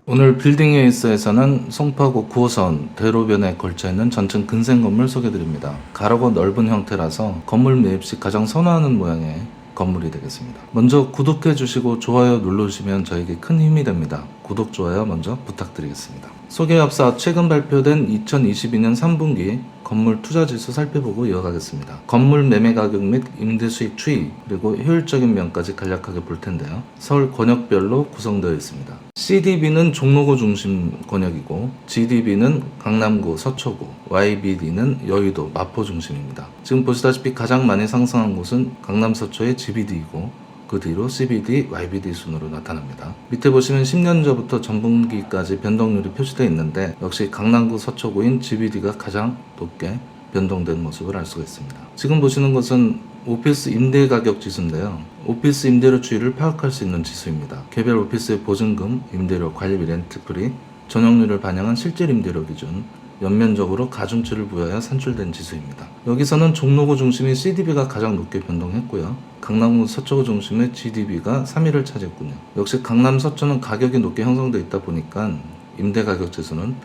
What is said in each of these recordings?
오늘 빌딩에이스에서는 송파구 9호선 대로변에 걸쳐있는 전층 근생 건물 소개드립니다. 가로고 넓은 형태라서 건물 매입 시 가장 선호하는 모양의 건물이 되겠습니다. 먼저 구독해 주시고 좋아요 눌러주시면 저에게 큰 힘이 됩니다. 구독, 좋아요 먼저 부탁드리겠습니다. 소개에 앞서 최근 발표된 2022년 3분기 건물 투자지수 살펴보고 이어가겠습니다. 건물 매매 가격 및 임대 수익 추이 그리고 효율적인 면까지 간략하게 볼 텐데요. 서울 권역별로 구성되어 있습니다. CDB는 종로구 중심 권역이고 GDB는 강남구, 서초구, YBD는 여의도, 마포 중심입니다. 지금 보시다시피 가장 많이 상승한 곳은 강남 서초의 GBD이고 그 뒤로 CBD, YBD 순으로 나타납니다. 밑에 보시면 10년 전부터 전분기까지 변동률이 표시되어 있는데 역시 강남구 서초구인 GBD가 가장 높게 변동된 모습을 알 수가 있습니다. 지금 보시는 것은 오피스 임대 가격 지수인데요. 오피스 임대료 추이를 파악할 수 있는 지수입니다. 개별 오피스의 보증금, 임대료, 관리비, 렌트프리, 전용률을 반영한 실질 임대료 기준, 연면적으로 가중치를 부여하여 산출된 지수입니다. 여기서는 종로구 중심의 CDB가 가장 높게 변동했고요. 강남구 서초구 중심의 GDB가 3위를 차지했군요. 역시 강남 서초는 가격이 높게 형성되어 있다 보니까 임대 가격 지수는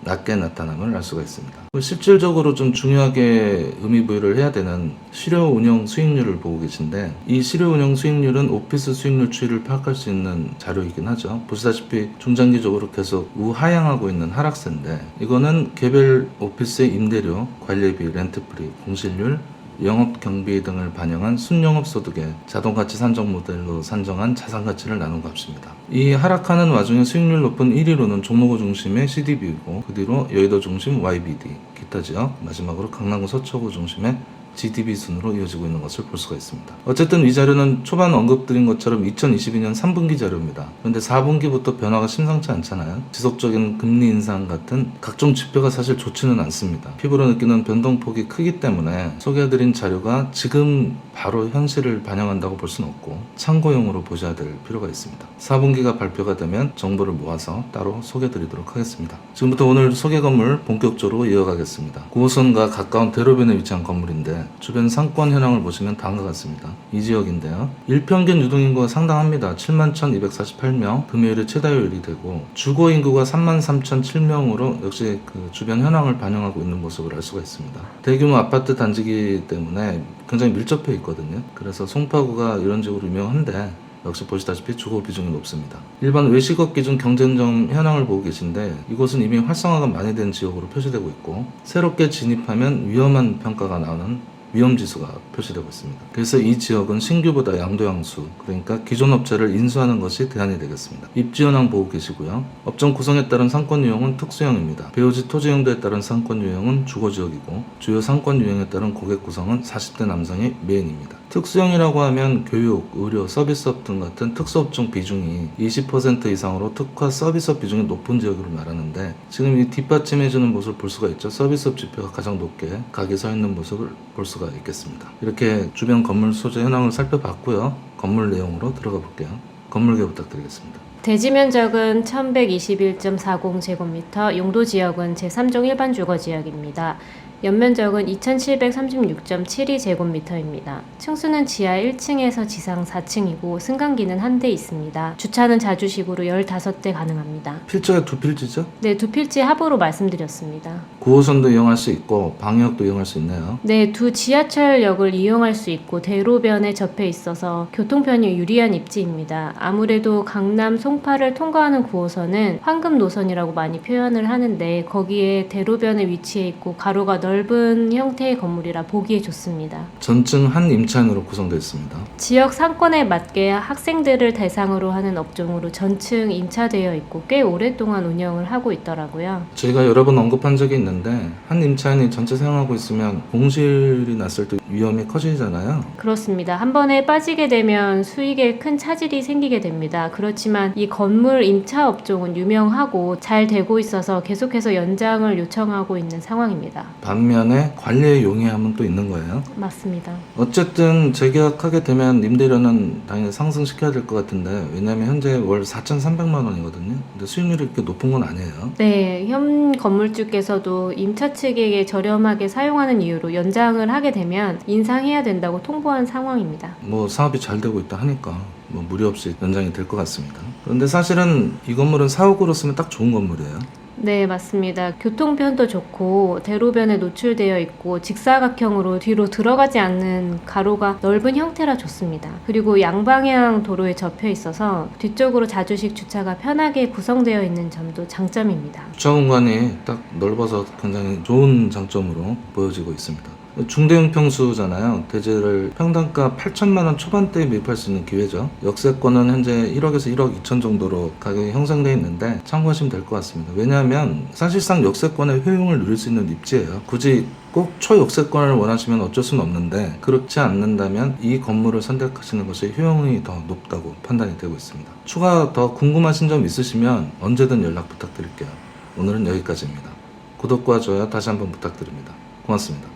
낮게 나타남을 알 수가 있습니다. 실질적으로 좀 중요하게 의미부여를 해야 되는 실효 운영 수익률을 보고 계신데 이 실효 운영 수익률은 오피스 수익률 추이를 파악할 수 있는 자료이긴 하죠. 보시다시피 중장기적으로 계속 우하향하고 있는 하락세인데 이거는 개별 오피스의 임대료, 관리비, 렌트프리, 공실률, 영업 경비 등을 반영한 순영업 소득의 자동가치 산정 모델로 산정한 자산가치를 나눈 값입니다. 이 하락하는 와중에 수익률 높은 1위로는 종로구 중심의 CDB이고 그 뒤로 여의도 중심 YBD, 기타 지역, 마지막으로 강남구 서초구 중심의 GDB 순으로 이어지고 있는 것을 볼 수가 있습니다. 어쨌든 이 자료는 초반 언급드린 것처럼 2022년 3분기 자료입니다. 그런데 4분기부터 변화가 심상치 않잖아요. 지속적인 금리 인상 같은 각종 지표가 사실 좋지는 않습니다. 피부로 느끼는 변동폭이 크기 때문에 소개해드린 자료가 지금 바로 현실을 반영한다고 볼 수는 없고 참고용으로 보셔야 될 필요가 있습니다. 4분기가 발표가 되면 정보를 모아서 따로 소개해드리도록 하겠습니다. 지금부터 오늘 소개 건물 본격적으로 이어가겠습니다. 9호선과 가까운 대로변에 위치한 건물인데 주변 상권 현황을 보시면 다음과 같습니다. 이 지역인데요. 일평균 유동인구가 상당합니다. 71,248명, 금요일에 최다율이 되고 주거 인구가 33,007명으로 역시 그 주변 현황을 반영하고 있는 모습을 알 수가 있습니다. 대규모 아파트 단지이기 때문에 굉장히 밀접해 있거든요. 그래서 송파구가 이런 지역으로 유명한데 역시 보시다시피 주거 비중이 높습니다. 일반 외식업 기준 경쟁점 현황을 보고 계신데 이곳은 이미 활성화가 많이 된 지역으로 표시되고 있고 새롭게 진입하면 위험한 평가가 나오는 위험지수가 표시되고 있습니다. 그래서 이 지역은 신규보다 양도양수, 그러니까 기존 업체를 인수하는 것이 대안이 되겠습니다. 입지 현황 보고 계시고요. 업종 구성에 따른 상권 유형은 특수형입니다. 배우지 토지 용도에 따른 상권 유형은 주거지역이고 주요 상권 유형에 따른 고객 구성은 40대 남성이 메인입니다. 특수형이라고 하면 교육, 의료, 서비스업 등 같은 특수업종 비중이 20% 이상으로 특화 서비스업 비중이 높은 지역으로 말하는데 지금 이 뒷받침해주는 모습을 볼 수가 있죠. 서비스업 지표가 가장 높게 각이 서 있는 모습을 볼 수가 있겠습니다. 이렇게 주변 건물 소재 현황을 살펴봤고요. 건물 내용으로 들어가 볼게요. 건물계 부탁드리겠습니다. 대지 면적은 1121.40제곱미터, 용도 지역은 제3종 일반 주거 지역입니다. 연면적은 2736.72제곱미터입니다. 층수는 지하 1층에서 지상 4층이고 승강기는 한 대 있습니다. 주차는 자주식으로 15대 가능합니다. 필지가 두 필지죠? 네, 두 필지 합으로 말씀드렸습니다. 9호선도 이용할 수 있고 방역도 이용할 수 있네요. 네, 두 지하철역을 이용할 수 있고 대로변에 접해 있어서 교통편이 유리한 입지입니다. 아무래도 강남 송파를 통과하는 9호선은 황금 노선이라고 많이 표현을 하는데 거기에 대로변에 위치해 있고 가로가 넓은 형태의 건물이라 보기에 좋습니다. 전층 한 임차인으로 구성되어 있습니다. 지역 상권에 맞게 학생들을 대상으로 하는 업종으로 전층 임차되어 있고 꽤 오랫동안 운영을 하고 있더라고요. 저희가 여러 번 언급한 적이 있는데 한 임차인이 전체 사용하고 있으면 공실이 났을 때 위험이 커지잖아요. 그렇습니다. 한 번에 빠지게 되면 수익에 큰 차질이 생기게 됩니다. 그렇지만 이 건물 임차 업종은 유명하고 잘 되고 있어서 계속해서 연장을 요청하고 있는 상황입니다. 반면에 관리의 용이함은 또 있는 거예요. 맞습니다. 어쨌든 재계약하게 되면 임대료는 당연히 상승시켜야 될 것 같은데 왜냐하면 현재 월 4,300만 원이거든요. 근데 수익률이 그렇게 높은 건 아니에요. 네, 현 건물주께서도 임차 측에게 저렴하게 사용하는 이유로 연장을 하게 되면 인상해야 된다고 통보한 상황입니다. 뭐 사업이 잘 되고 있다 하니까 뭐 무리 없이 연장이 될 것 같습니다. 그런데 사실은 이 건물은 사옥으로 쓰면 딱 좋은 건물이에요. 네, 맞습니다. 교통편도 좋고 대로변에 노출되어 있고 직사각형으로 뒤로 들어가지 않는 가로가 넓은 형태라 좋습니다. 그리고 양방향 도로에 접혀 있어서 뒤쪽으로 자주식 주차가 편하게 구성되어 있는 점도 장점입니다. 주차 공간이 딱 넓어서 굉장히 좋은 장점으로 보여지고 있습니다. 중대형 평수잖아요. 대지를 평당가 8천만 원 초반대에 매입할 수 있는 기회죠. 역세권은 현재 1억에서 1억 2천 정도로 가격이 형성되어 있는데 참고하시면 될 것 같습니다. 왜냐하면 사실상 역세권의 효용을 누릴 수 있는 입지예요. 굳이 꼭 초역세권을 원하시면 어쩔 수는 없는데 그렇지 않는다면 이 건물을 선택하시는 것이 효용이 더 높다고 판단이 되고 있습니다. 추가 더 궁금하신 점 있으시면 언제든 연락 부탁드릴게요. 오늘은 여기까지입니다. 구독과 좋아요 다시 한번 부탁드립니다. 고맙습니다.